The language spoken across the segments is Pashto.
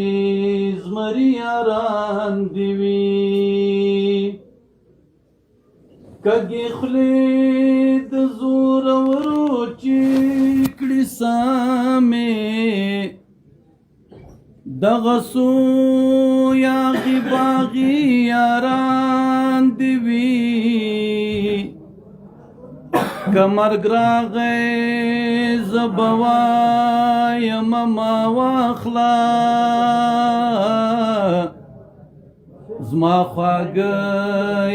زمری یاران دی وی کږې خولې د زورورو چې کړي سامې دغه څو یاغي باغي یاران دی وی که مرګ راغی زه به وایم ما واخله زما خواږه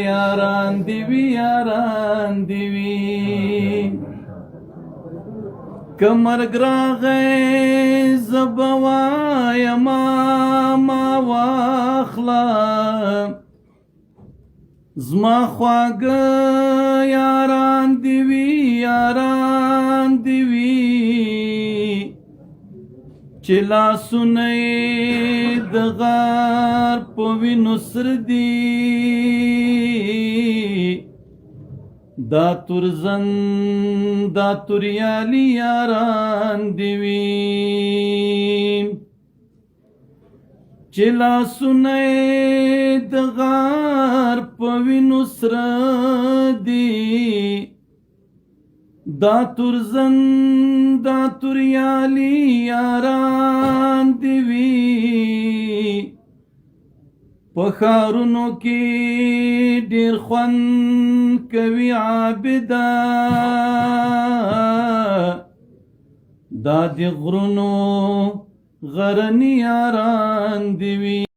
یاران دی وي یاران دی وي که مرګ راغی زه به وایم ما واخله زما خواږه یاران دی وي یاران دی وي چې لاسونه یې د غار په وینو سره دي دا تورزن دا توریالي یاران دی وي چې لاسونه یې د غار په وینو سره دي دا تورزن دا توریالي یاران دی وي په ښارونو کې ډېر خوند کوي عابده دا د غرونو غرني یاران دی وي